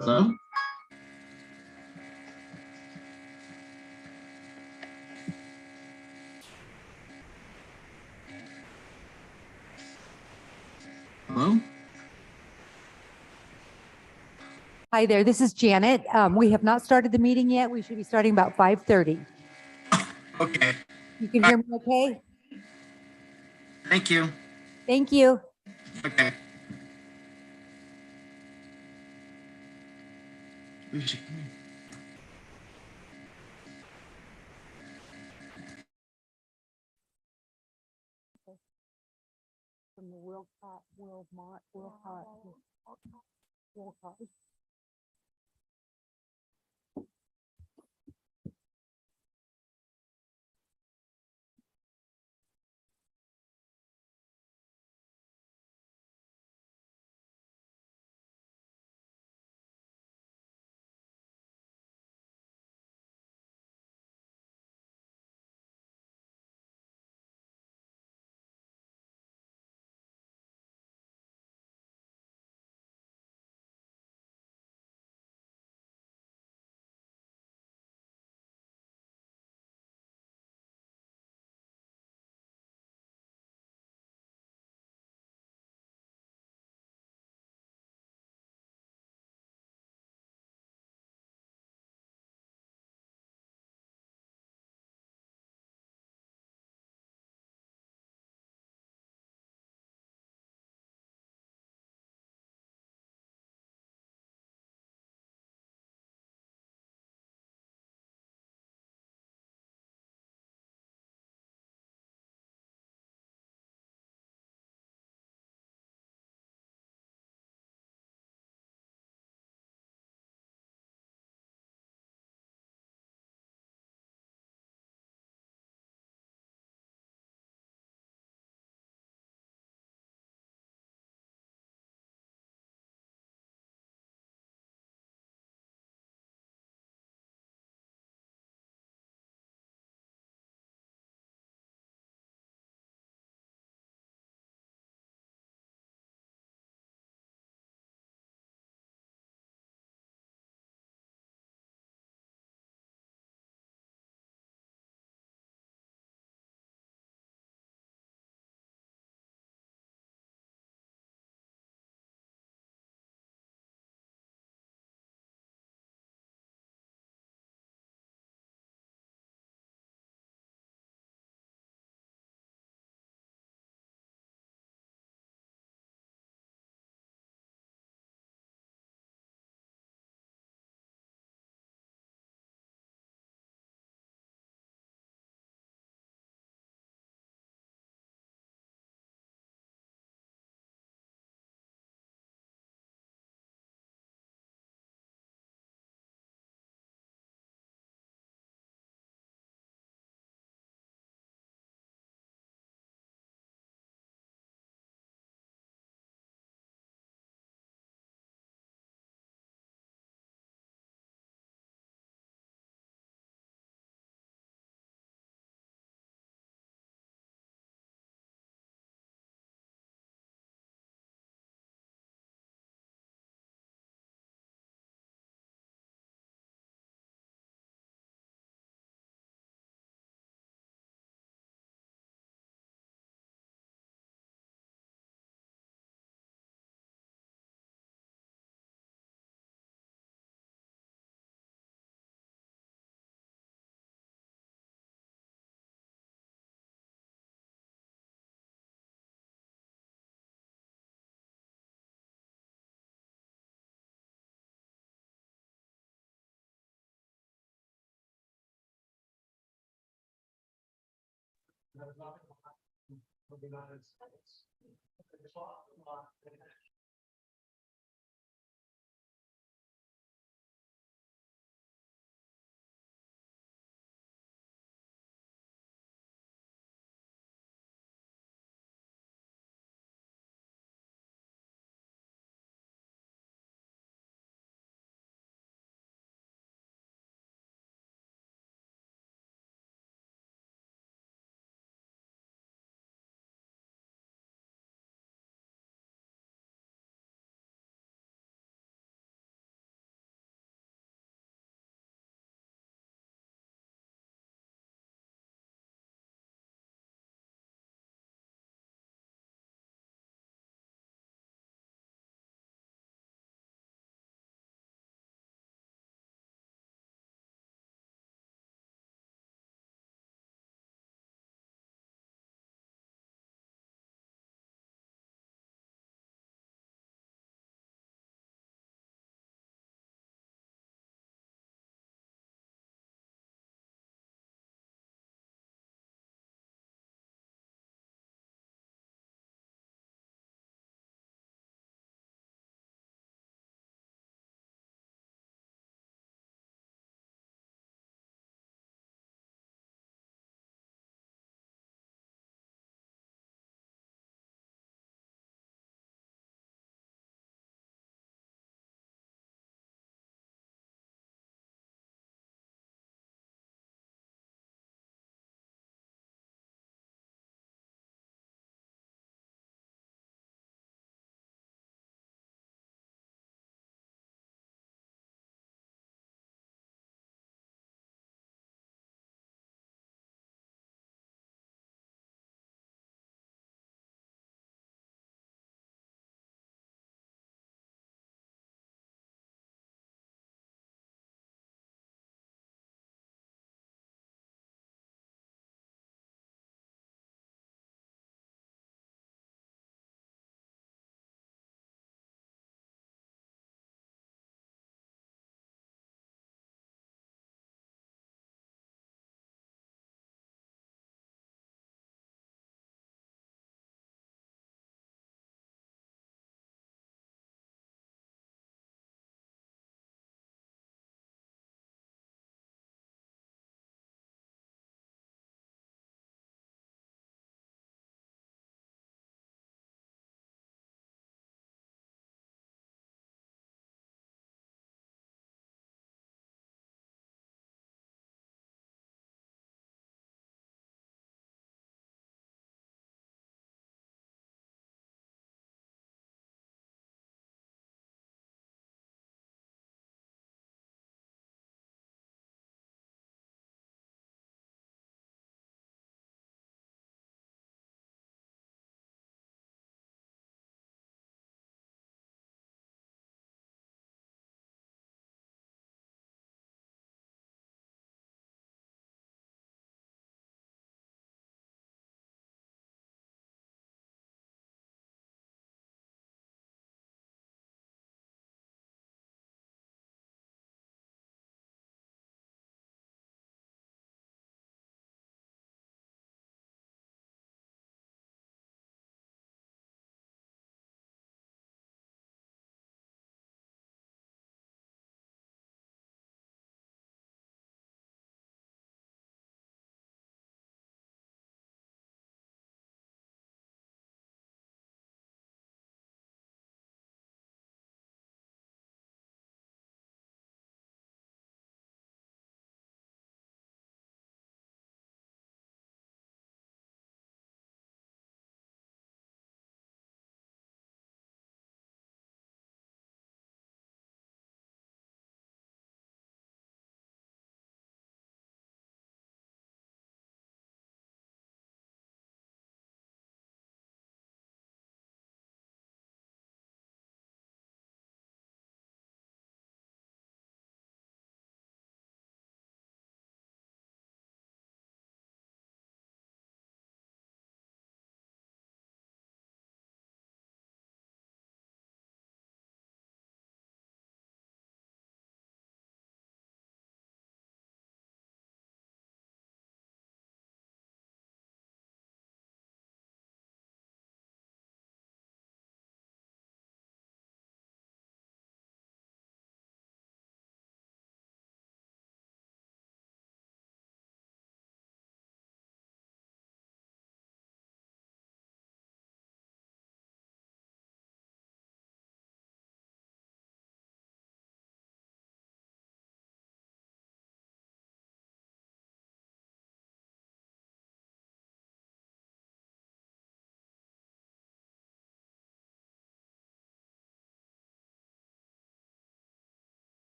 Hello? Hello? Hi there, this is Janet. We have not started the meeting yet. We should be starting about 5:30. Okay, You can hear me okay? thank you. Thank you. Okay. From the Wilcott.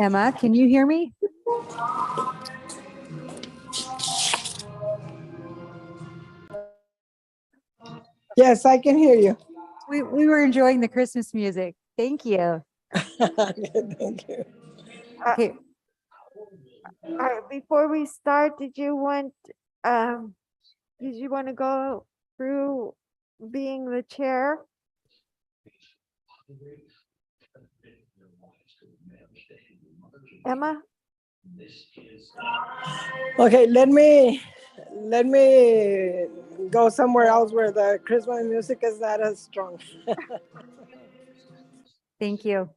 Emma, can you hear me? Yes, I can hear you. We were enjoying the Christmas music. Thank you. Thank you. Okay, Before we start, did you want to go through being the chair? Emma? Okay, let me go somewhere else where the Christmas music is not as strong. thank you.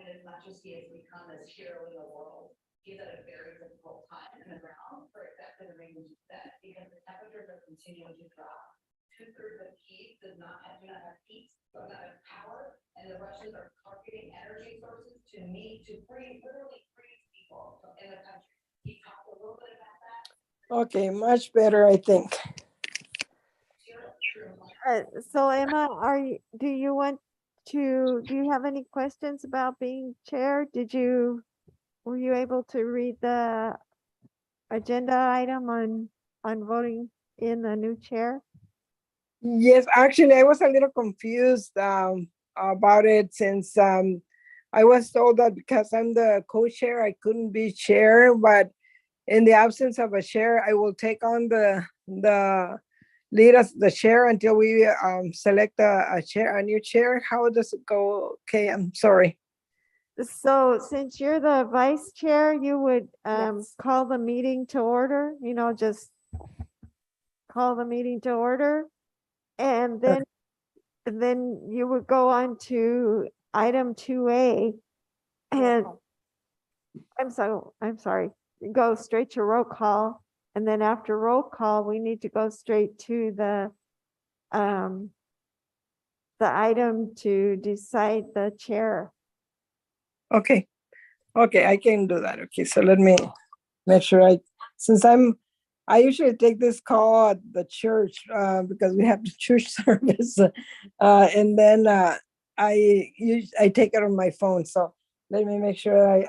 As much as he has become as hero in the world, he's at a very difficult time in the ground for exactly the reasons you said, because the temperatures are continuing to drop. 2/3 of Kyiv do not have heat, does not have power, and the Russians are targeting energy sources to literally freeze people in the country. He talked a little bit about that. Okay, much better, I think. So Emma, do you have any questions about being chair? Were you able to read the agenda item on voting in the new chair? Yes, actually, I was a little confused about it since I was told that because I'm the co-chair, I couldn't be chair, but in the absence of a chair, I will take on the lead as the chair until we select a new chair. How does it go? Okay, I'm sorry. So since you're the vice chair, you would Yes. call the meeting to order, just call the meeting to order. And then you would go on to item 2A. And I'm sorry, go straight to roll call. And then after roll call, we need to go straight to the item to decide the chair. Okay, I can do that. Okay, so let me make sure I usually take this call at the church because we have the church service, and then I take it on my phone. So let me make sure I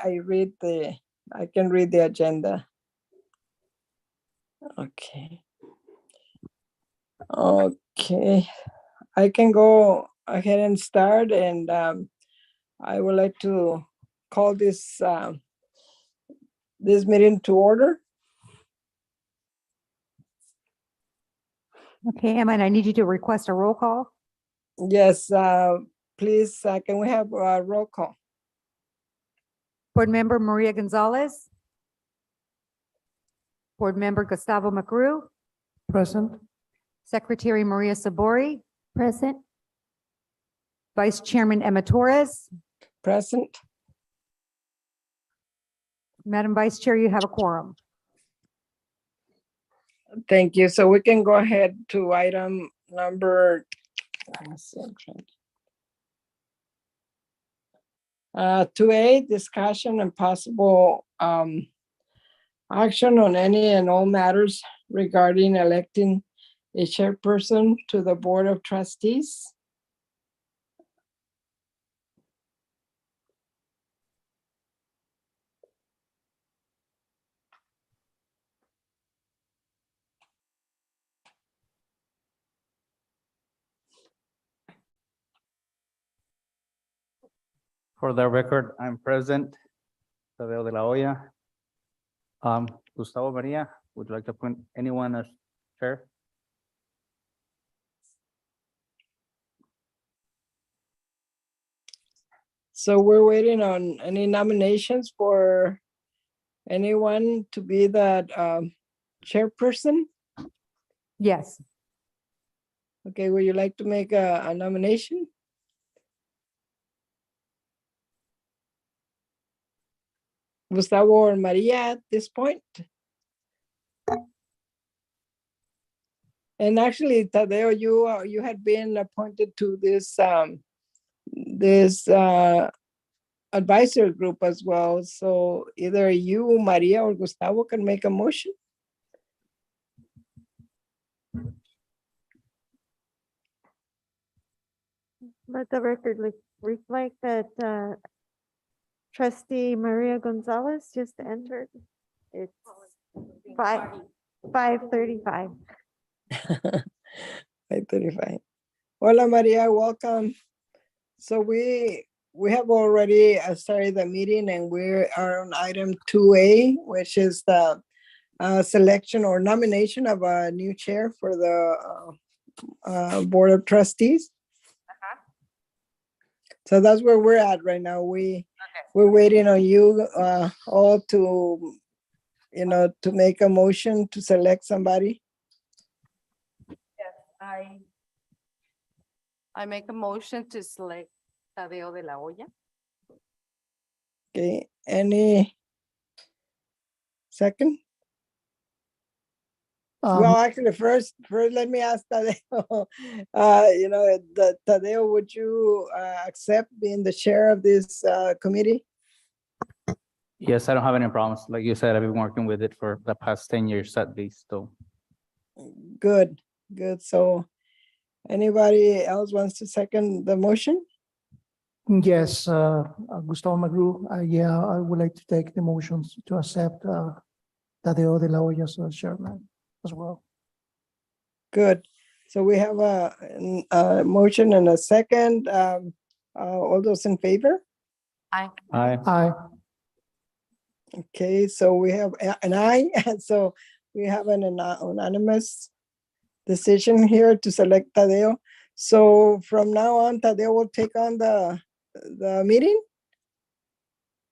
can read the agenda. Okay. Okay, I can go ahead and start, and I would like to call this meeting to order. Okay, Emma, and I need you to request a roll call. Yes, please, can we have a roll call? Board Member Maria Gonzalez. Board Member Gustavo McGrew. Present. Secretary Maria Sabori. Present. Vice Chairman Emma Torres. Present. Madam Vice Chair, you have a quorum. Thank you. So we can go ahead to item number 2A, discussion and possible action on any and all matters regarding electing a chairperson to the Board of Trustees. For the record, I'm present. Tadeo de la Hoya. Gustavo Maria, would you like to appoint anyone as chair? So we're waiting on any nominations for anyone to be that chairperson. Yes. Okay, would you like to make a nomination? Gustavo or Maria at this point? And actually, Tadeo, you had been appointed to this advisory group as well. So either you, Maria, or Gustavo can make a motion. Let the record reflect that trustee Maria Gonzalez just entered. It's 5:35. 5:35. Hola, Maria, welcome. So we have already started the meeting and we are on item 2A, which is the selection or nomination of a new chair for the Board of Trustees. So that's where we're at right now. We're waiting on you all to, to make a motion to select somebody. I make a motion to select Tadeo de la Hoya. Okay, any second? Well, actually, first, let me ask Tadeo. Tadeo, would you accept being the chair of this committee? Yes, I don't have any problems. Like you said, I've been working with it for the past 10 years at least, so. Good. So anybody else wants to second the motion? Yes, Gustavo Magru, yeah, I would like to take the motions to accept Tadeo de la Hoya as chairman as well. Good. So we have a motion and a second. All those in favor? Aye. Aye. Okay, so we have an aye, and so we have an unanimous decision here to select Tadeo. So from now on, Tadeo will take on the meeting?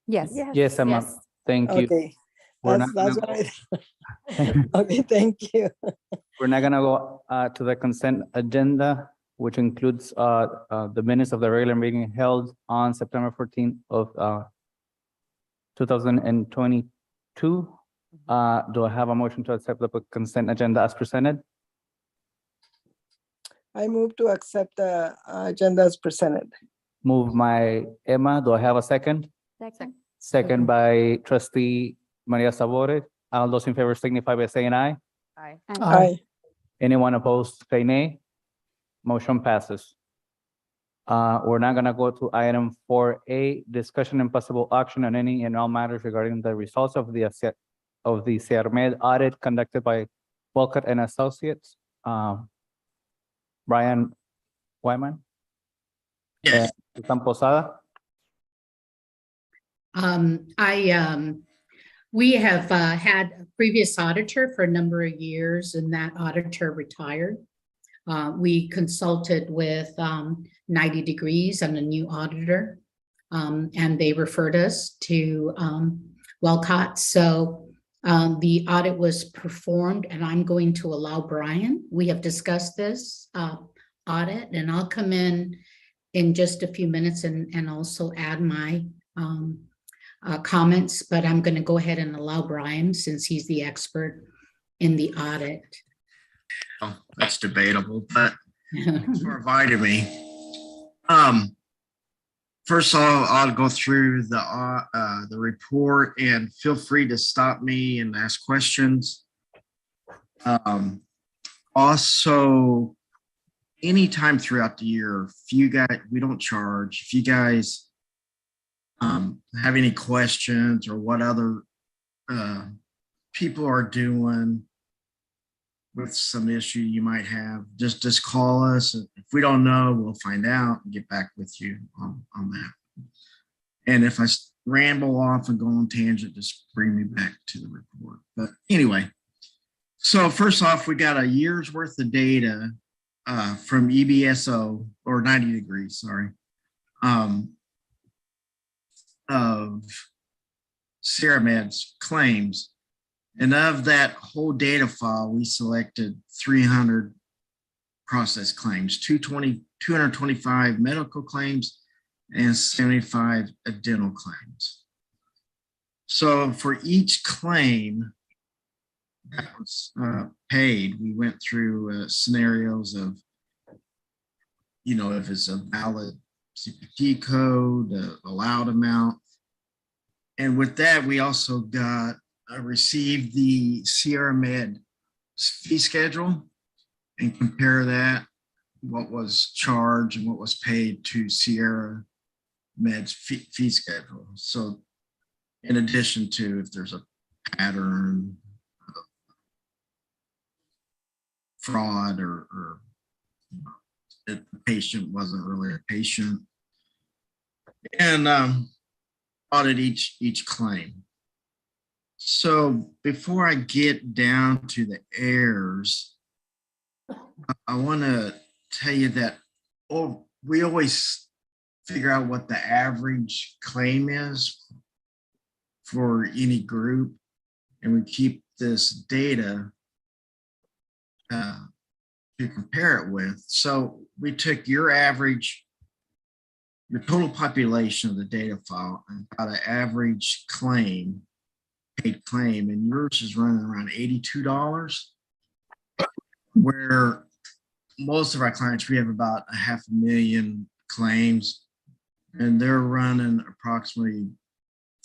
Yes. Yes, Emma, thank you. Okay, We're that's not what I, gonna okay, thank you. We're not gonna go to the consent agenda, which includes the minutes of the regular meeting held on September 14th of 2022. Do I have a motion to accept the consent agenda as presented? I move to accept the agenda as presented. Move by Emma. Do I have a second? Second. Second by trustee Maria Sabores. All those in favor signify by saying aye. Aye. Aye. Anyone opposed, say nay. Motion passes. We're now gonna go to item 4A, discussion and possible action on any and all matters regarding the results of the CERMED audit conducted by Volkert and Associates. Brian Wyman, Yes. Susan Posada. We have had a previous auditor for a number of years, and that auditor retired. We consulted with 90 Degrees on a new auditor, and they referred us to Walcott. So the audit was performed, and I'm going to allow Brian. We have discussed this audit, and I'll come in just a few minutes and also add my comments, but I'm going to go ahead and allow Brian since he's the expert in the audit. Oh, that's debatable, but thanks for inviting me. First of all, I'll go through the report and feel free to stop me and ask questions. Also, anytime throughout the year, if you guys, we don't charge. If you guys have any questions or what other people are doing with some issue you might have, just call us. If we don't know, we'll find out and get back with you on that. And if I ramble off and go on tangent, just bring me back to the report. But anyway, so first off, we got a year's worth of data from EBSO, or 90 Degrees, sorry. of Sierra Med's claims. And of that whole data file, we selected 300 process claims, 225 medical claims and 75 dental claims. So for each claim that was paid, we went through scenarios of, if it's a valid CPT code, allowed amount. And with that, we also received the Sierra Med fee schedule and compare that, what was charged and what was paid to Sierra Med's fee schedule. So in addition to if there's a pattern of fraud or if the patient wasn't really a patient, and audit each claim. So before I get down to the errors, I want to tell you that we always figure out what the average claim is for any group, and we keep this data to compare it with. So we took your average, your total population of the data file, and got an average claim, paid claim, and yours is running around $82, where most of our clients, we have about 500,000 claims, and they're running approximately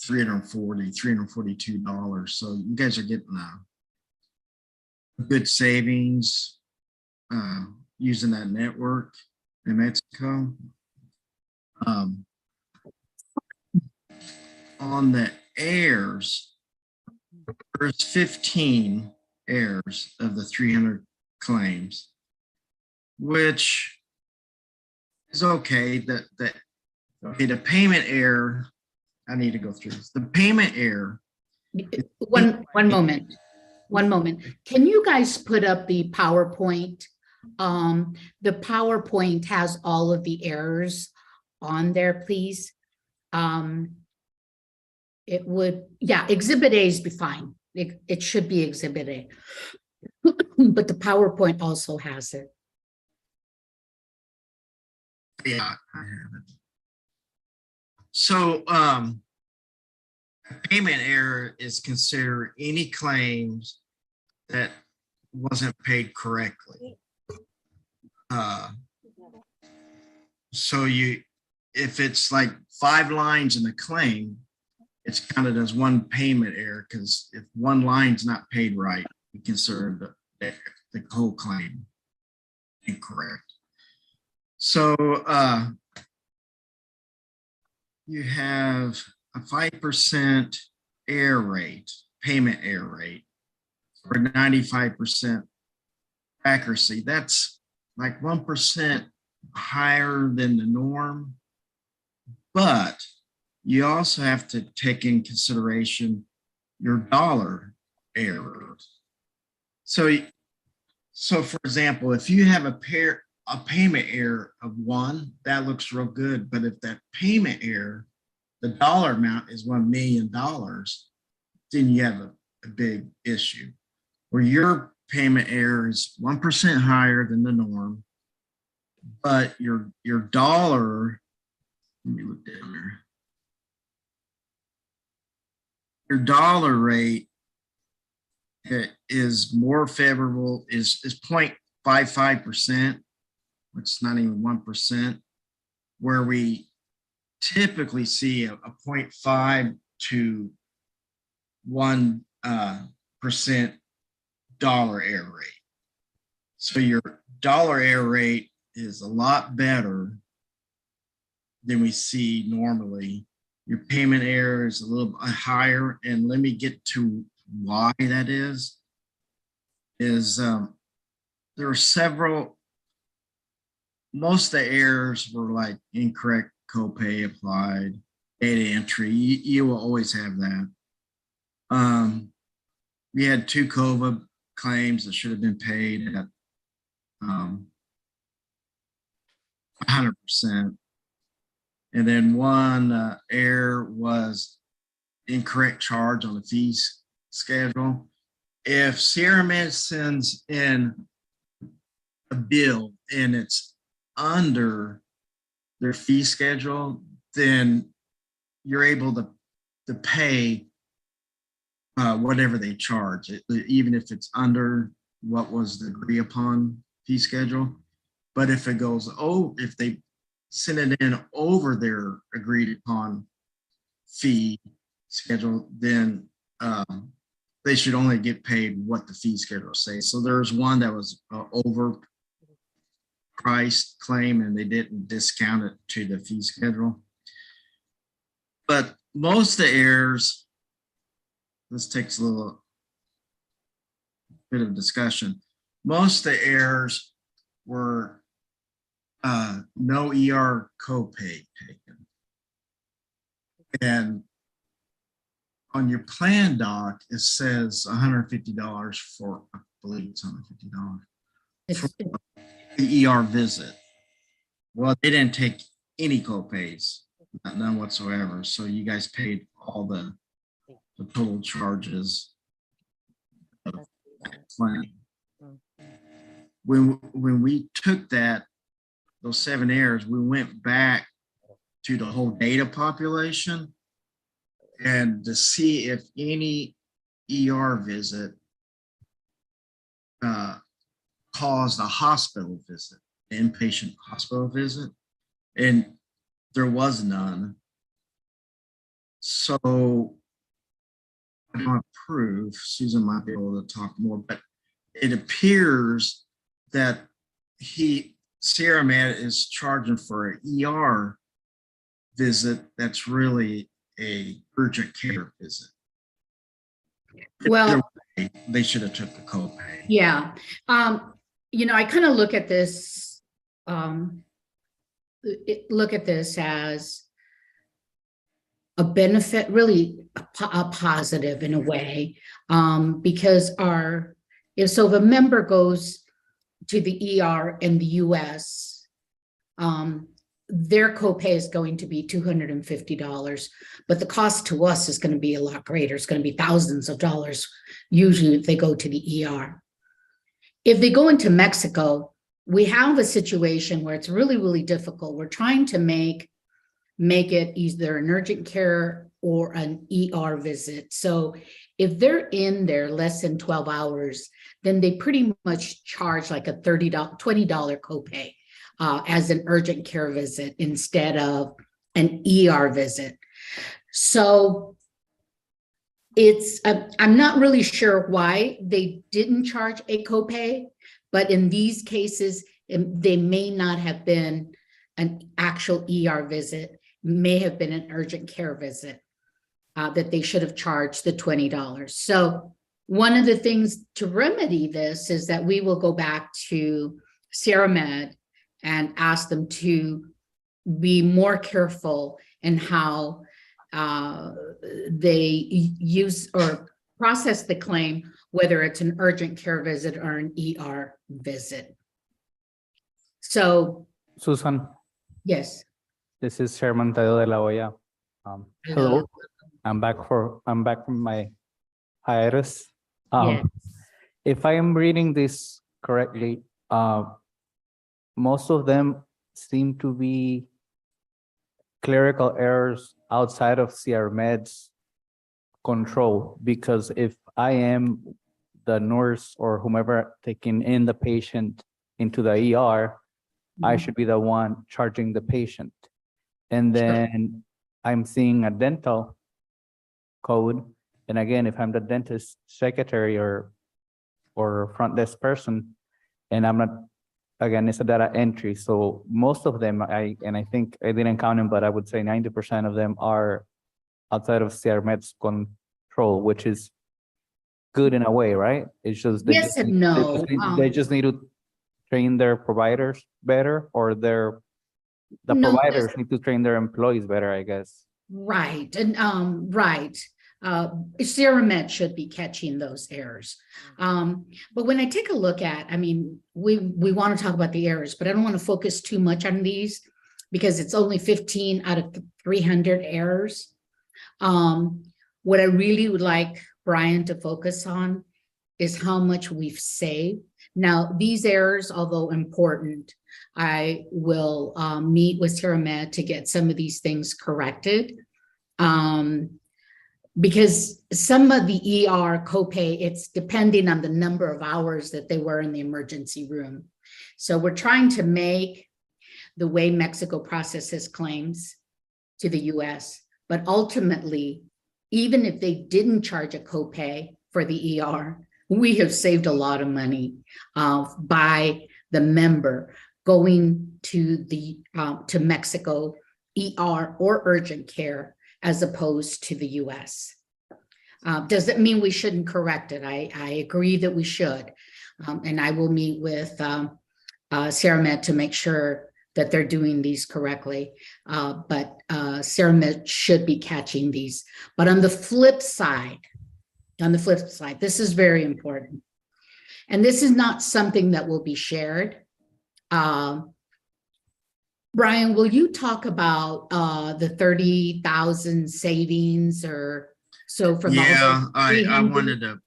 $342. So you guys are getting a good savings using that network in Mexico. On the errors, there's 15 errors of the 300 claims, which is okay. The payment error, I need to go through this. The payment error. One moment. Can you guys put up the PowerPoint? The PowerPoint has all of the errors on there, please. It would, yeah, Exhibit A is be fine. It should be Exhibit A. But the PowerPoint also has it. Yeah, I have it. So payment error is considered any claims that wasn't paid correctly. So if it's like 5 lines in the claim, it's counted as one payment error, because if one line's not paid right, we consider the whole claim incorrect. So you have a 5% error rate, payment error rate, or 95% accuracy. That's like 1% higher than the norm. But you also have to take in consideration your dollar errors. So for example, if you have a payment error of 1, that looks real good. But if that payment error, the dollar amount is $1 million, then you have a big issue. Where your payment error is 1% higher than the norm, but your dollar, let me look down there. Your dollar rate is more favorable, is 0.55%, which is not even 1%, where we typically see a 0.5 to 1% dollar error rate. So your dollar error rate is a lot better than we see normally. Your payment error is a little higher, and let me get to why that is there are several, most of the errors were like incorrect copay applied, data entry. You will always have that. We had 2 COVID claims that should have been paid at 100%. And then one error was incorrect charge on the fees schedule. If Sierra Med sends in a bill and it's under their fee schedule, then you're able to pay whatever they charge, even if it's under what was the agreed upon fee schedule. But if it goes, if they send it in over their agreed upon fee schedule, then they should only get paid what the fee schedule says. So there's one that was over priced claim and they didn't discount it to the fee schedule. But most of the errors, this takes a little bit of discussion. Most of the errors were no ER copay taken. And on your plan doc, it says $150 for, I believe it's $150 for the ER visit. Well, they didn't take any copays, none whatsoever. So you guys paid all the total charges of that claim. When we took those 7 errors, we went back to the whole data population and to see if any ER visit caused a hospital visit, inpatient hospital visit, and there was none. So I don't approve. Susan might be able to talk more, but it appears that Sierra Med is charging for an ER visit that's really a urgent care visit. Well, Either way, they should have took the copay. yeah. You know, I kind of look at this, as a benefit, really a positive in a way, because if a member goes to the ER in the US, their copay is going to be $250, but the cost to us is going to be a lot greater. It's going to be thousands of dollars, usually if they go to the ER. If they go into Mexico, we have a situation where it's really, really difficult. We're trying to make it either an urgent care or an ER visit. So if they're in there less than 12 hours, then they pretty much charge like a $20 copay as an urgent care visit instead of an ER visit. So I'm not really sure why they didn't charge a copay, but in these cases, they may not have been an actual ER visit, may have been an urgent care visit that they should have charged the $20. So one of the things to remedy this is that we will go back to Sierra Med and ask them to be more careful in how they use or process the claim, whether it's an urgent care visit or an ER visit. So, Susan, yes. this is Chairman Tadeo de la Hoya. Hello, I'm back from my hiatus. Yes. If I am reading this correctly, most of them seem to be clerical errors outside of Sierra Med's control, because if I am the nurse or whomever taking in the patient into the ER, I should be the one charging the patient. And then I'm seeing a dental code. And again, if I'm the dentist secretary or front desk person, and I'm not, again, it's a data entry. So most of them, I think I didn't count them, but I would say 90% of them are outside of Sierra Med's control, which is good in a way, right? It's just Yes and no. They just need to train their providers better, or the No, providers need to train their employees better, I guess. Right, and right. Sierra Med should be catching those errors. But when I take a look at, I mean, we want to talk about the errors, but I don't want to focus too much on these because it's only 15 out of 300 errors. What I really would like Brian to focus on is how much we've saved. Now, these errors, although important, I will meet with Sierra Med to get some of these things corrected. Because some of the ER copay, it's depending on the number of hours that they were in the emergency room. So we're trying to make the way Mexico processes claims to the US, but ultimately, even if they didn't charge a copay for the ER, we have saved a lot of money by the member going to to Mexico ER or urgent care as opposed to the US. Does it mean we shouldn't correct it? I agree that we should. And I will meet with Sierra Med to make sure that they're doing these correctly. But Sierra Med should be catching these. But on the flip side, this is very important. And this is not something that will be shared. Brian, will you talk about the 30,000 savings or so from? Yeah, I 300? wanted to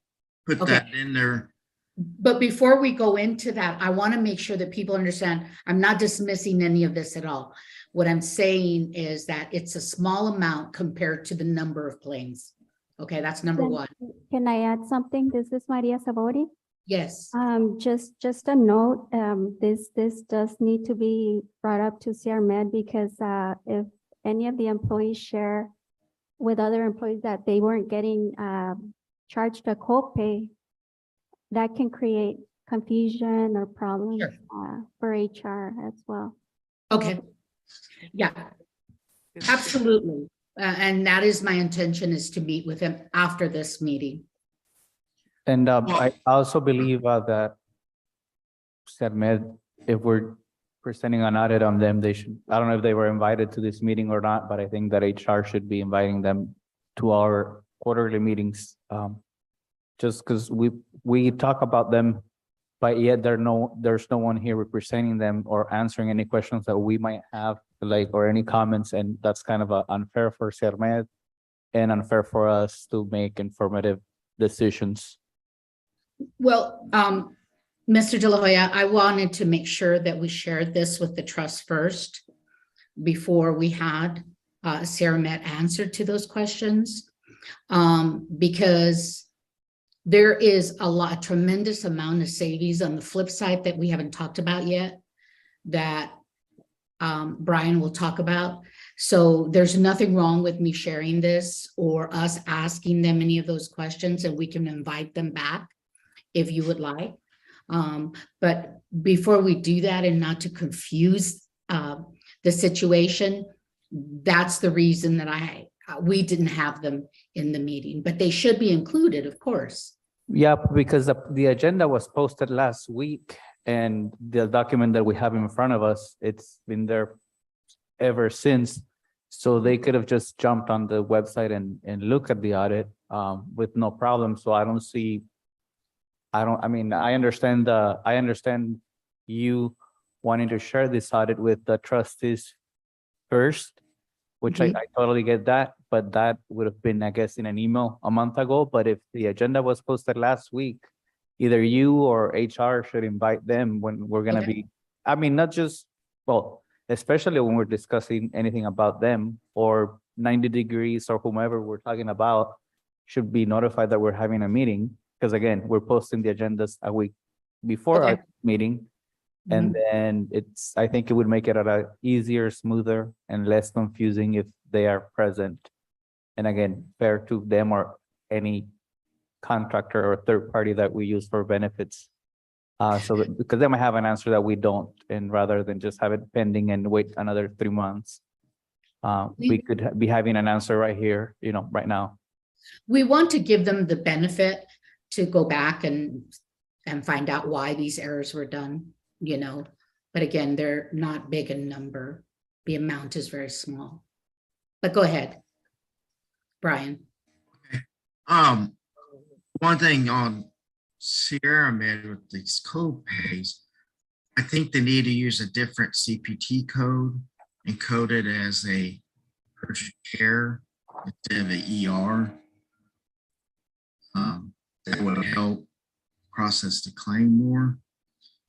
put Okay. that in there. But before we go into that, I want to make sure that people understand, I'm not dismissing any of this at all. What I'm saying is that it's a small amount compared to the number of claims. Okay, that's number one. Can I add something? This is Maria Savori. Yes. Just a note, this does need to be brought up to Sierra Med because if any of the employees share with other employees that they weren't getting charged a copay, that can create confusion or problems for HR as well. Okay. Yeah, absolutely. And that is my intention, is to meet with him after this meeting. And I also believe that SEDMED, if we're presenting an audit on them, they should, I don't know if they were invited to this meeting or not, but I think that HR should be inviting them to our quarterly meetings. Just because we talk about them, but yet there's no one here representing them or answering any questions that we might have, like, or any comments, and that's kind of unfair for SEDMED and unfair for us to make informative decisions. Well, Mr. De La Hoya, I wanted to make sure that we shared this with the trust first before we had Sierra Med answer to those questions, because there is a tremendous amount of savings on the flip side that we haven't talked about yet that Brian will talk about. So there's nothing wrong with me sharing this or us asking them any of those questions, and we can invite them back if you would like. But before we do that, and not to confuse the situation, that's the reason that we didn't have them in the meeting, but they should be included, of course. Yeah, because the agenda was posted last week, and the document that we have in front of us, it's been there ever since. So they could have just jumped on the website and look at the audit with no problem. So I understand you wanting to share this audit with the trustees first, which I totally get that, but that would have been, I guess, in an email a month ago. But if the agenda was posted last week, either you or HR should invite them when we're going to be, not just, well, especially when we're discussing anything about them, or 90 Degrees or whomever we're talking about should be notified that we're having a meeting. Because again, we're posting the agendas a week before our meeting. And then I think it would make it a easier, smoother, and less confusing if they are present. And again, fair to them or any contractor or third party that we use for benefits. Because they might have an answer that we don't, and rather than just have it pending and wait another 3 months, we could be having an answer right here, right now. We want to give them the benefit to go back and find out why these errors were done, but again, they're not big in number. The amount is very small. But go ahead, Brian. One thing on Sierra Med with these copays, I think they need to use a different CPT code encoded as a urgent care instead of a ER. That would help process the claim more.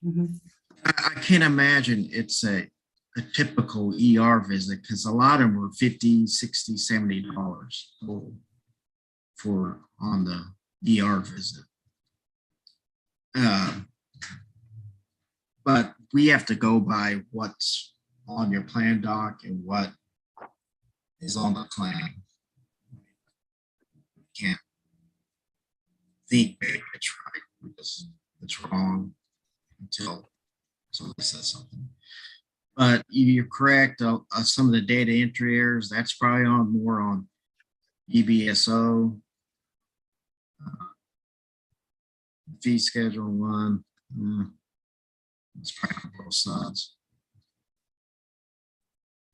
Mhm. I can't imagine it's a typical ER visit because a lot of them were $50, $60, $70 for on the ER visit. But we have to go by what's on your plan doc and what is on the claim. Can't think maybe it's right because it's wrong until somebody says something. But you're correct. Some of the data entry errors, that's probably on more on EBSO. Fee schedule one. It's probably on both sides.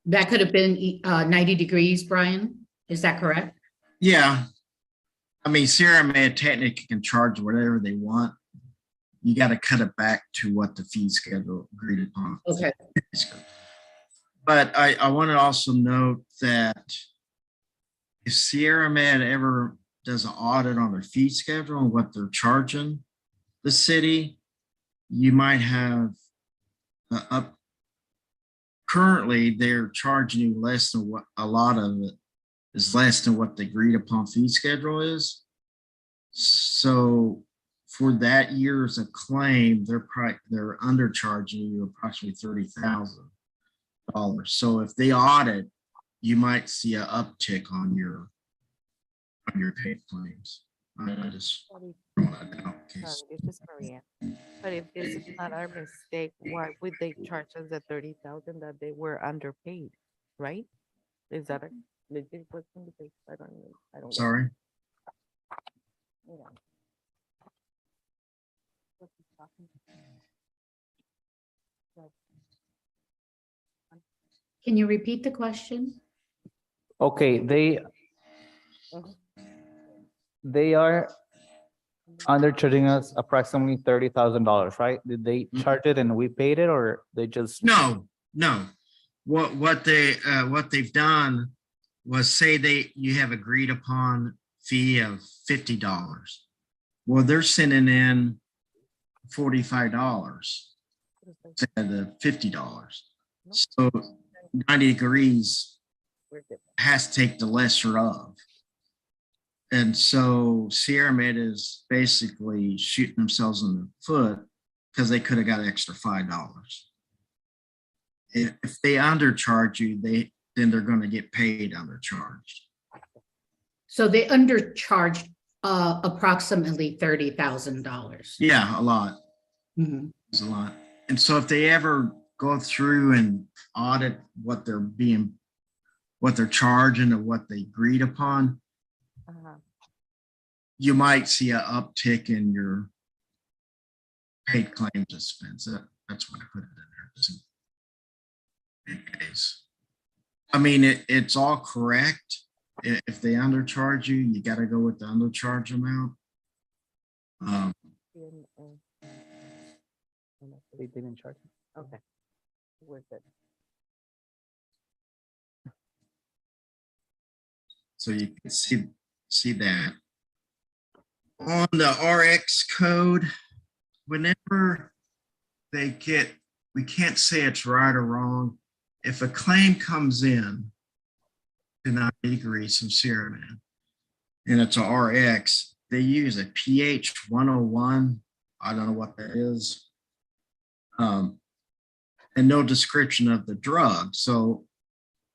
That could have been 90 degrees, Brian. Is that correct? Yeah. I mean, Sierra Med technically can charge whatever they want. You got to cut it back to what the fee schedule agreed upon. Okay. But I want to also note that if Sierra Med ever does an audit on their fee schedule and what they're charging the city, you might have up. Currently, they're charging you less than what a lot of it is less than what the agreed upon fee schedule is. So for that year's a claim, they're undercharging you approximately $30,000. So if they audit, you might see an uptick on your paid claims. I just throwing that out in case. This is Maria. But if this is not our mistake, why would they charge us the 30,000 that they were underpaid, right? Is that a legit question? Because I don't know. Sorry. Can you repeat the question? Okay, they are undercharging us approximately $30,000, right? Did they charge it and we paid it, or they just? No. What they've done was say you have agreed upon fee of $50. Well, they're sending in $45 instead of $50. So 90 degrees has to take the lesser of. And so Sierra Med is basically shooting themselves in the foot because they could have got extra $5. If they undercharge you, then they're going to get paid undercharged. So they undercharged approximately $30,000. Yeah, a lot. Mhm. It's a lot. And so if they ever go through and audit what they're charging and what they agreed upon, you might see an uptick in your paid claims expense. That's why I put it in there. I mean, it's all correct. If they undercharge you, you got to go with the undercharge amount. They didn't charge it. Okay. Worth it. So you can see that. On the RX code, whenever we can't say it's right or wrong. If a claim comes in to 90 degrees from Sierra Med and it's a RX, they use a pH 101. I don't know what that is. And no description of the drug. So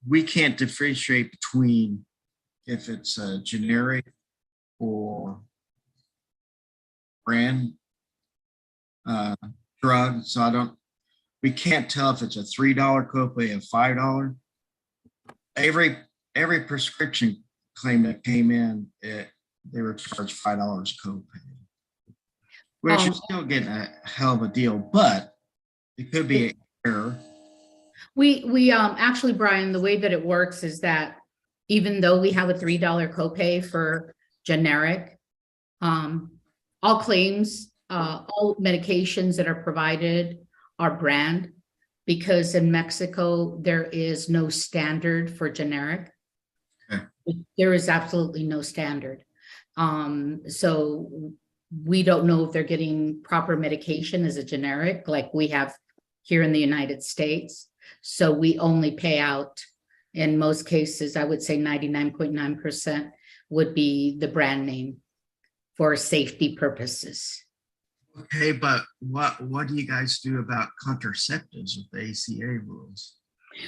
we can't differentiate between if it's a generic or brand drug. So we can't tell if it's a $3 copay, a $5. Every prescription claim that came in, they were charged $5 copay, which is still getting a hell of a deal, but it could be an error. We actually, Brian, the way that it works is that even though we have a $3 copay for generic, all claims, all medications that are provided are brand. because in Mexico, there is no standard for generic. Okay. There is absolutely no standard. So we don't know if they're getting proper medication as a generic like we have here in the United States. So we only pay out, in most cases, I would say 99.9% would be the brand name for safety purposes. Okay, but what do you guys do about contraceptives with the ACA rules?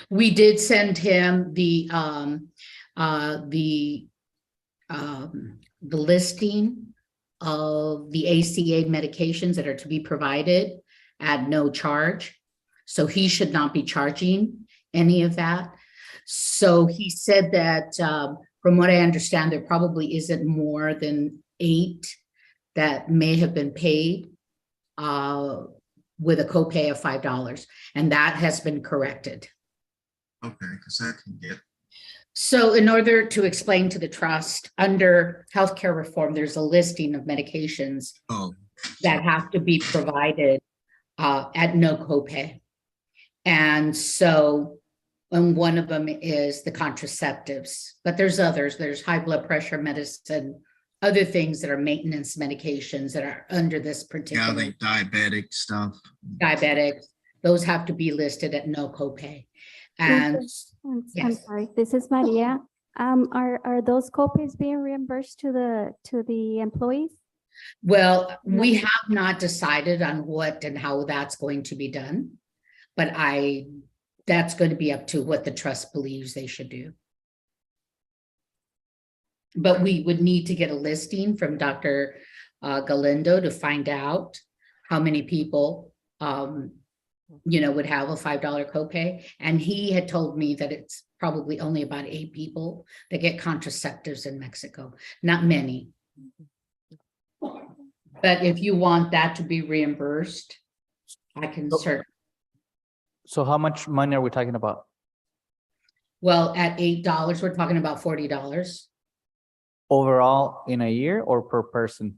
We did send him the listing of the ACA medications that are to be provided at no charge. So he should not be charging any of that. So he said that, from what I understand, there probably isn't more than 8 that may have been paid with a copay of $5, and that has been corrected. Okay, because that can get, So in order to explain to the trust, under healthcare reform, there's a listing of medications oh, that have to be provided at no copay. And so, and one of them is the contraceptives, but there's others. There's high blood pressure medicine, other things that are maintenance medications that are under this yeah, particular the diabetic stuff. diabetic. Those have to be listed at no copay. And I'm yes. sorry, this is Maria. Are those copays being reimbursed to the employees? well, we have not decided on what and how that's going to be done, but that's going to be up to what the trust believes they should do. But we would need to get a listing from Dr. Galindo to find out how many people, would have a $5 copay. And he had told me that it's probably only about 8 people that get contraceptives in Mexico, not many. But if you want that to be reimbursed, I can certainly. So how much money are we talking about? Well, at $8, we're talking about $40. Overall in a year or per person?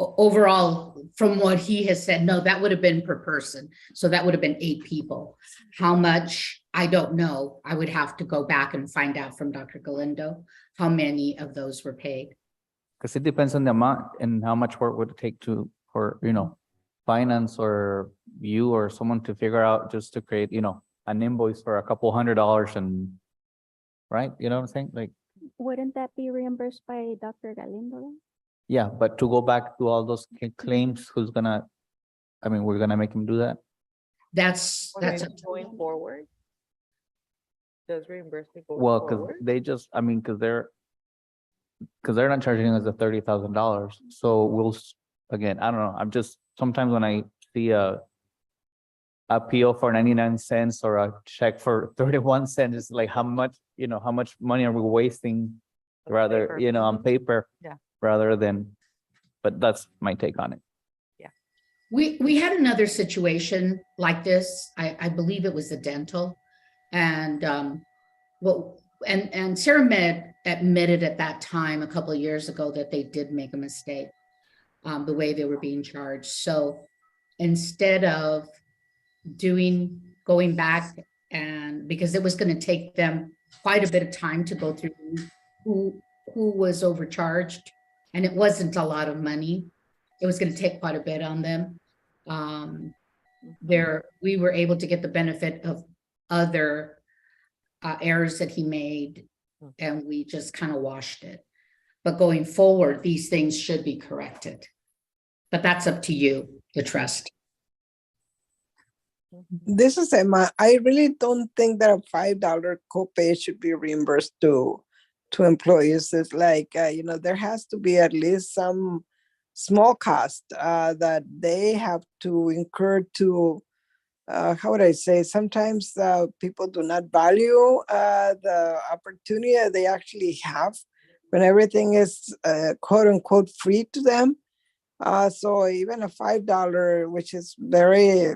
Overall, from what he has said, no, that would have been per person. So that would have been 8 people. How much? I don't know. I would have to go back and find out from Dr. Galindo how many of those were paid. Because it depends on the amount and how much work would it take for finance or you or someone to figure out just to create, an invoice for a couple $100 and, right? You know what I'm saying? Like, Wouldn't that be reimbursed by Dr. Galindo then? yeah, but to go back to all those claims, we're gonna make him do that? That's Okay, up to going forward. Does reimbursement go Well, because forward? they just, because they're not charging us the $30,000. So again, I don't know. Sometimes when I see a PO for 99 cents or a check for 31 cents, it's like how much money are we wasting rather, paper. on paper? Yeah. Rather than, but that's my take on it. We had another situation like this. I believe it was a dental. And and CeraMed admitted at that time, a couple of years ago, that they did make a mistake, the way they were being charged. So instead of going back, and because it was going to take them quite a bit of time to go through who was overcharged, and it wasn't a lot of money. It was going to take quite a bit on them. We were able to get the benefit of other errors that he made, and we just kind of washed it. But going forward, these things should be corrected. But that's up to you, the trust. This is Emma. I really don't think that a $5 copay should be reimbursed to employees. It's like, there has to be at least some small cost that they have to incur to, how would I say, sometimes people do not value the opportunity that they actually have when everything is quote unquote free to them. So even a $5, which is very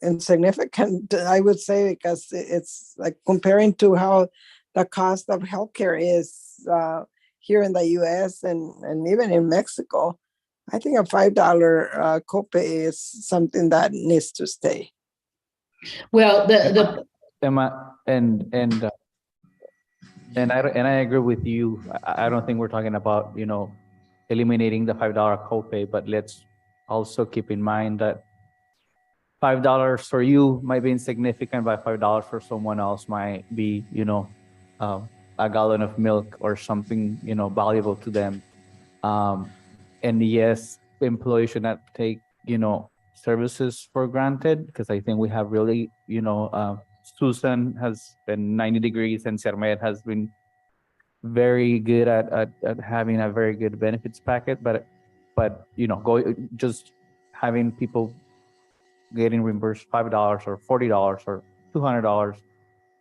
insignificant, I would say, because it's like comparing to how the cost of healthcare is here in the US and even in Mexico. I think a $5 copay is something that needs to stay. Well, the Emma, and I agree with you. I don't think we're talking about, eliminating the $5 copay, but let's also keep in mind that $5 for you might be insignificant, but $5 for someone else might be, a gallon of milk or something, valuable to them. And yes, employees should not take, services for granted, because I think we have really, Susan has been 90 degrees and CERMED has been very good at having a very good benefits packet, but just having people getting reimbursed $5 or $40 or $200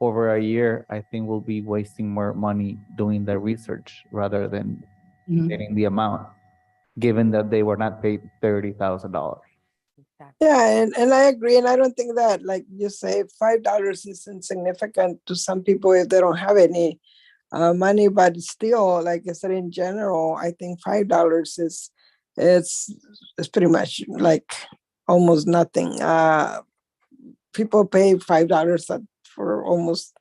over a year, I think we'll be wasting more money doing the research rather than Mhm. getting the amount, given that they were not paid $30,000. Exactly. Yeah, and I agree, and I don't think that, like you say, $5 is insignificant to some people if they don't have any money, but still, like I said, in general, I think $5 is it's pretty much like almost nothing. People pay $5 for almost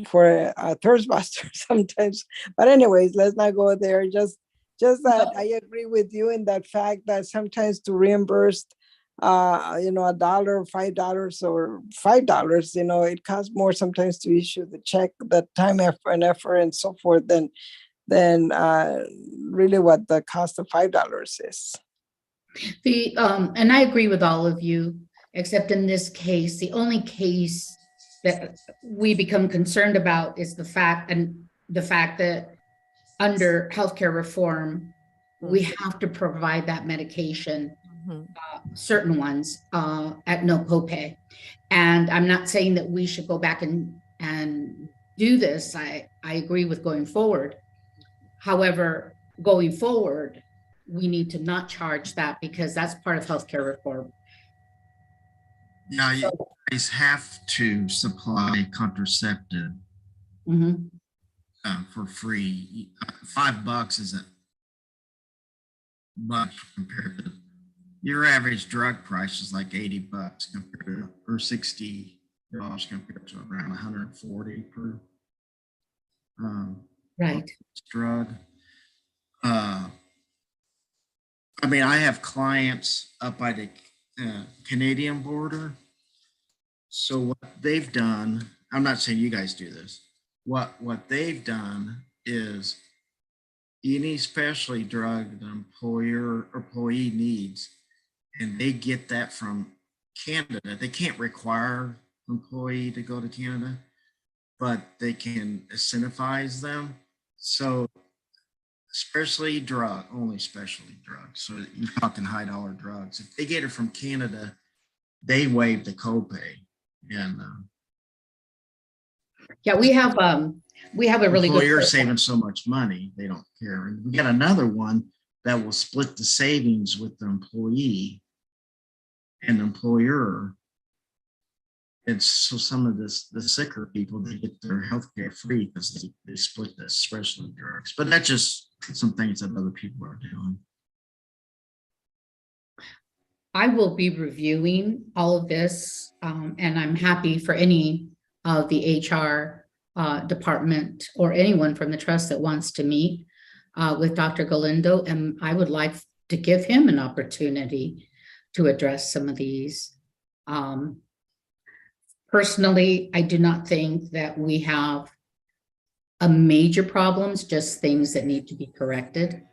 for a Toastmaster sometimes. But anyways, let's not go there. Just that I agree with you in that fact that sometimes to reimburse $1, $5 or $5, it costs more sometimes to issue the check, the time, effort and so forth than really what the cost of $5 is. And I agree with all of you, except in this case, the only case that we become concerned about is the fact that under healthcare reform, we have to provide that medication, Mhm. certain ones, at no copay. And I'm not saying that we should go back and do this. I agree with going forward. However, going forward, we need to not charge that because that's part of healthcare reform. Yeah, you guys have to supply contraceptive Mhm. for free. $5 isn't much compared to your average drug price is like $80 compared to, or $60 compared to around 140 per Right. drug. I mean, I have clients up by the Canadian border. So what they've done, I'm not saying you guys do this. What they've done is any specialty drug the employee needs, and they get that from Canada. They can't require employee to go to Canada, but they can incentivize them. So only specialty drugs. So you're talking high dollar drugs. If they get it from Canada, they waive the copay. And Yeah, we have a really good. employer saving so much money, they don't care. And we got another one that will split the savings with the employee and the employer. And so some of the sicker people, they get their health care free because they split the specialty drugs. But that's just some things that other people are doing. I will be reviewing all of this, and I'm happy for any of the HR department or anyone from the trust that wants to meet with Dr. Galindo, and I would like to give him an opportunity to address some of these. Personally, I do not think that we have a major problems, just things that need to be corrected.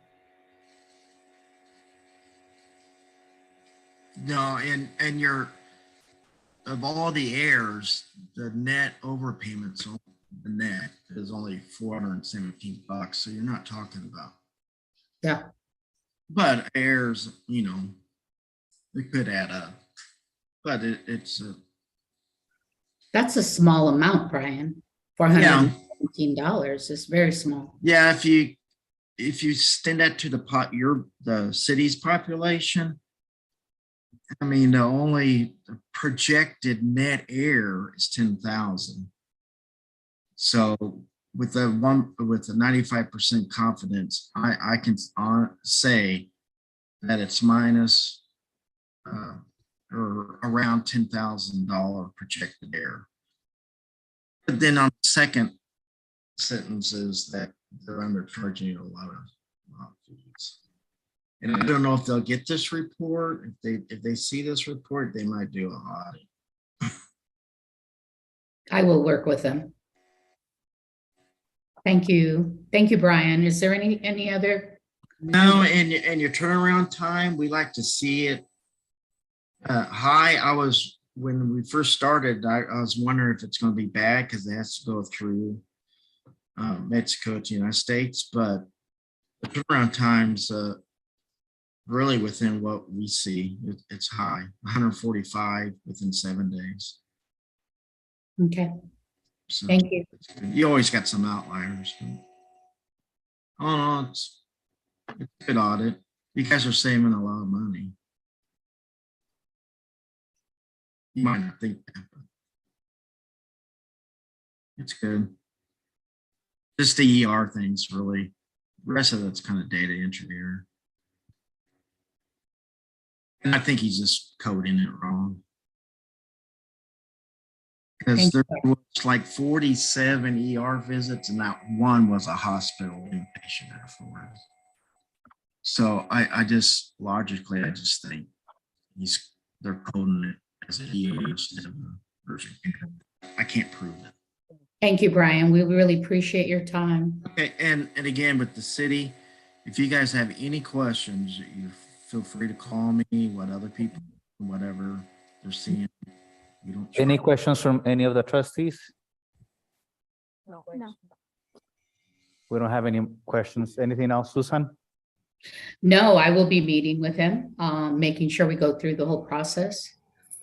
No, and of all the heirs, the net overpayments on the net is only $417. So you're not talking about. Yeah. But heirs, it could add up. But it's That's a small amount, Brian. $417 is very small. yeah. If you extend that to the city's population, I mean, the only projected net heir is 10,000. So with a 95% confidence, I can say that it's minus or around $10,000 projected error. But then on the second sentence is that they're undercharging a lot of fees. And I don't know if they'll get this report. If they see this report, they might do an audit. I will work with them. Thank you. Thank you, Brian. Is there any other? No, and your turnaround time, we like to see it high. When we first started, I was wondering if it's going to be bad because it has to go through Mexico to the United States, but the turnaround times really within what we see. It's high, 145 within 7 days. Okay, So thank you. you always got some outliers. But, oh, no, it's a good audit. You guys are saving a lot of money. You might not think that, but it's good. Just the ER things really. The rest of it's kind of data entry error. And I think he's just coding it wrong. Because Thank there was like 47 ER visits and that one was a hospital inpatient afterwards. So I just logically, I just think they're coding it as an ER instead of a urgent care. I can't prove it. Thank you, Brian. We really appreciate your time. Okay, and again, with the city, if you guys have any questions, you feel free to call me, what other people, whatever they're seeing. We don't Any charge. questions from any of the trustees? No. We don't have any questions. Anything else, Susan? No, I will be meeting with him, making sure we go through the whole process,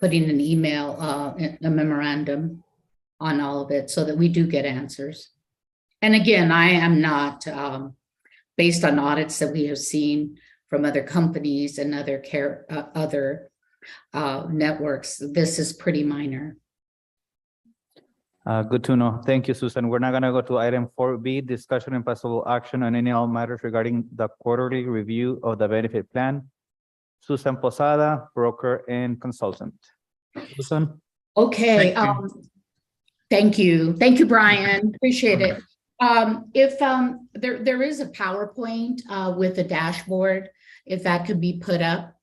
putting an email, a memorandum on all of it so that we do get answers. And again, I am not, based on audits that we have seen from other companies and other networks, this is pretty minor. Good to know. Thank you, Susan. We're now gonna go to item 4B, discussion and possible action on any all matters regarding the quarterly review of the benefit plan. Susan Posada, broker and consultant. Susan? Okay, Thank you. thank you. Thank you, Brian. Appreciate it. If there is a PowerPoint with a dashboard, if that could be put up.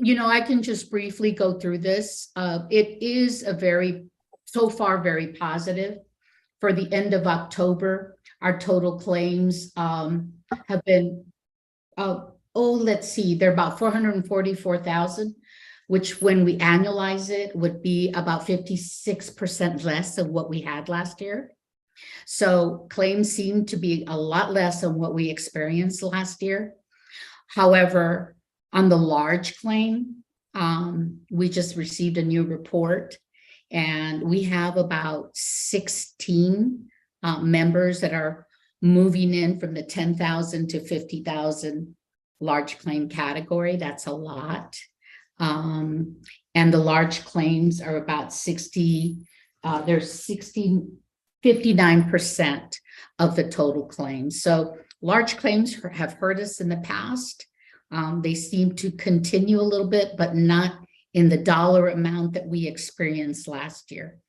You know, I can just briefly go through this. It is so far very positive. For the end of October, our total claims have been, let's see, they're about 444,000, which when we annualize it would be about 56% less than what we had last year. So claims seem to be a lot less than what we experienced last year. However, on the large claim, we just received a new report and we have about 16 members that are moving in from the 10,000 to 50,000 large claim category. That's a lot. And the large claims are about 59% of the total claims. So large claims have hurt us in the past. They seem to continue a little bit, but not in the dollar amount that we experienced last year.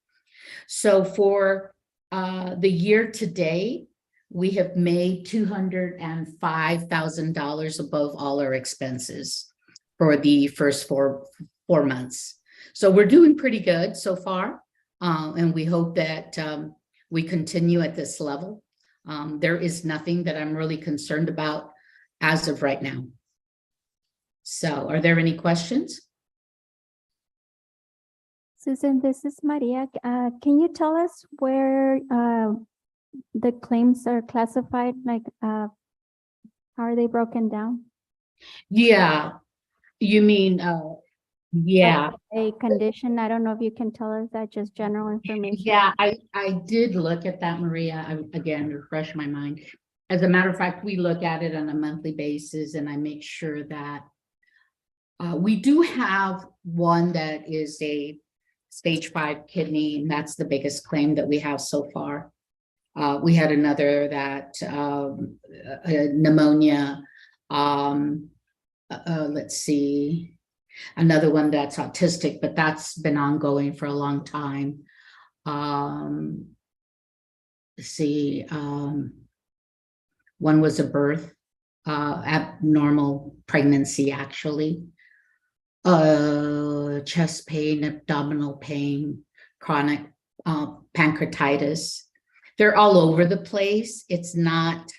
So for the year to date, we have made $205,000 above all our expenses for the first four months. So we're doing pretty good so far. And we hope that we continue at this level. There is nothing that I'm really concerned about as of right now. So are there any questions? Susan, this is Maria. Can you tell us where the claims are classified? Like, how are they broken down? Yeah, you mean, yeah. A condition, I don't know if you can tell us that, just general information. Yeah, I did look at that, Maria. Again, refresh my mind. As a matter of fact, we look at it on a monthly basis and I make sure that we do have one that is a stage 5 kidney, and that's the biggest claim that we have so far. We had another that pneumonia. Let's see. another one that's autistic, but that's been ongoing for a long time. Let's see, one was a birth, abnormal pregnancy, actually. Chest pain, abdominal pain, chronic pancreatitis. They're all over the place. It's not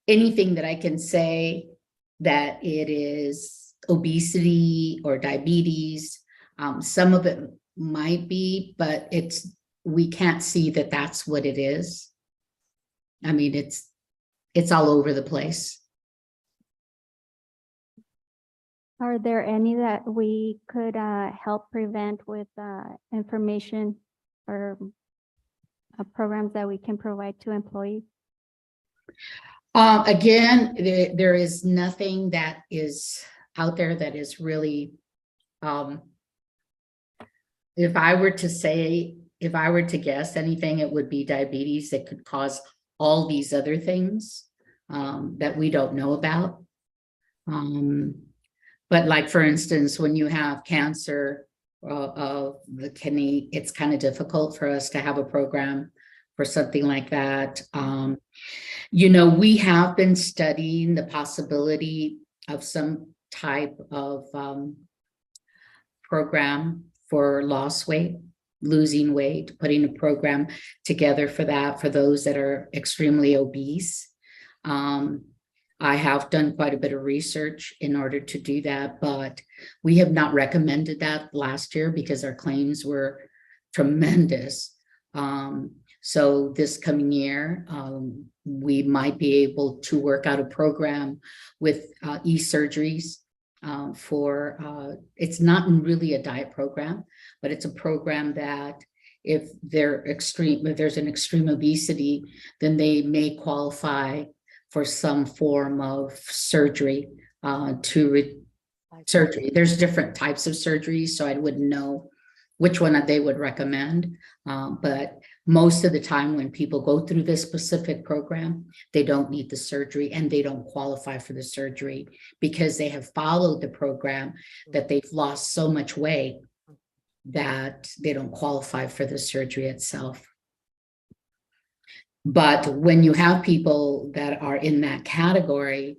anything that I can say that it is obesity or diabetes. Some of it might be, but we can't see that that's what it is. I mean, it's all over the place. Are there any that we could help prevent with information or programs that we can provide to employees? Again, there is nothing that is out there that is really, if I were to guess anything, it would be diabetes that could cause all these other things that we don't know about. But like, for instance, when you have cancer of the kidney, it's kind of difficult for us to have a program for something like that. You know, we have been studying the possibility of some type of program for losing weight, putting a program together for that, for those that are extremely obese. I have done quite a bit of research in order to do that, but we have not recommended that last year because our claims were tremendous. So this coming year, we might be able to work out a program with e-surgeries it's not really a diet program, but it's a program that if there's an extreme obesity, then they may qualify for some form of surgery surgery. There's different types of surgeries, so I wouldn't know which one that they would recommend. But most of the time when people go through this specific program, they don't need the surgery and they don't qualify for the surgery because they have followed the program, that they've lost so much weight that they don't qualify for the surgery itself. But when you have people that are in that category,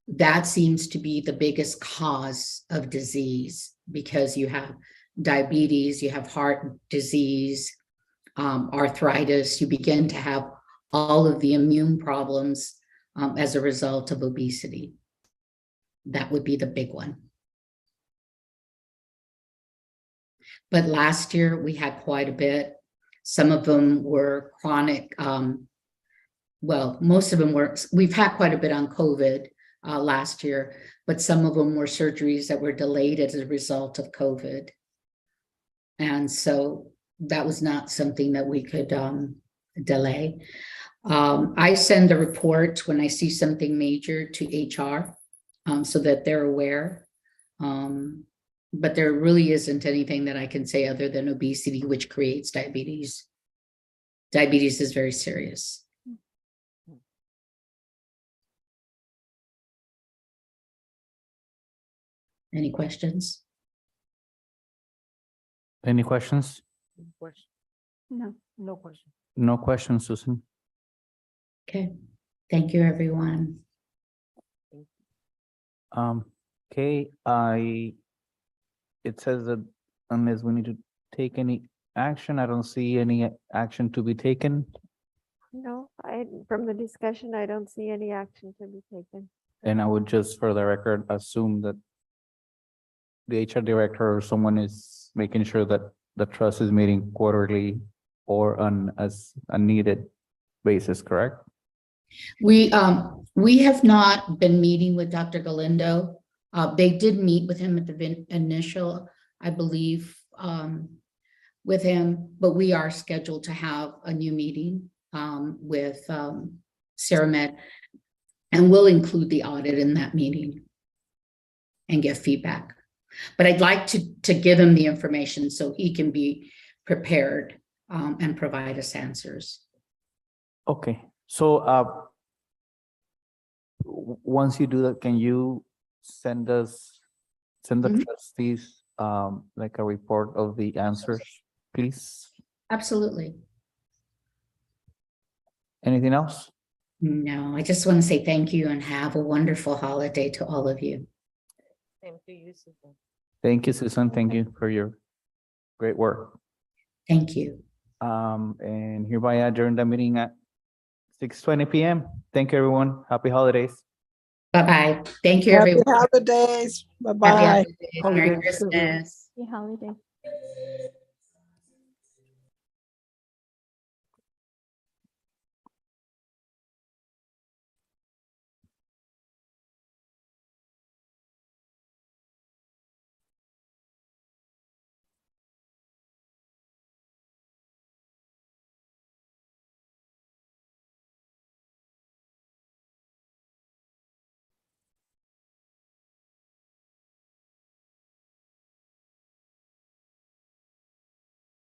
that seems to be the biggest cause of disease, because you have diabetes, you have heart disease, arthritis, you begin to have all of the immune problems as a result of obesity. That would be the big one. But last year we had quite a bit. Some of them were chronic. Well, most of them were, we've had quite a bit on COVID last year, but some of them were surgeries that were delayed as a result of COVID. And so that was not something that we could delay. I send a report when I see something major to HR so that they're aware. But there really isn't anything that I can say other than obesity, which creates diabetes. Diabetes is very serious. Any questions? Any questions? No. No question. No questions, Susan. Okay, thank you, everyone. Okay, it says that unless we need to take any action, I don't see any action to be taken. No, from the discussion, I don't see any action to be taken. And I would just, for the record, assume that the HR director or someone is making sure that the trust is meeting quarterly or on a needed basis, correct? We have not been meeting with Dr. Galindo. They did meet with him at the initial, I believe, with him, but we are scheduled to have a new meeting with CeraMed, and we'll include the audit in that meeting and get feedback. But I'd like to give him the information so he can be prepared and provide us answers. Okay, so once you do that, can you send us send the Mhm. trustees, like a report of the answers, please? Absolutely. Anything else? No, I just want to say thank you and have a wonderful holiday to all of you. Same to you, Susan. Thank you, Susan. Thank you for your great work. Thank you. And hereby adjourn the meeting at 6:20 PM. Thank you, everyone. Happy holidays. Bye-bye. Thank you, Happy everyone. holidays. Happy Bye-bye. holidays. Merry Holidays, everyone. Christmas. Happy holiday.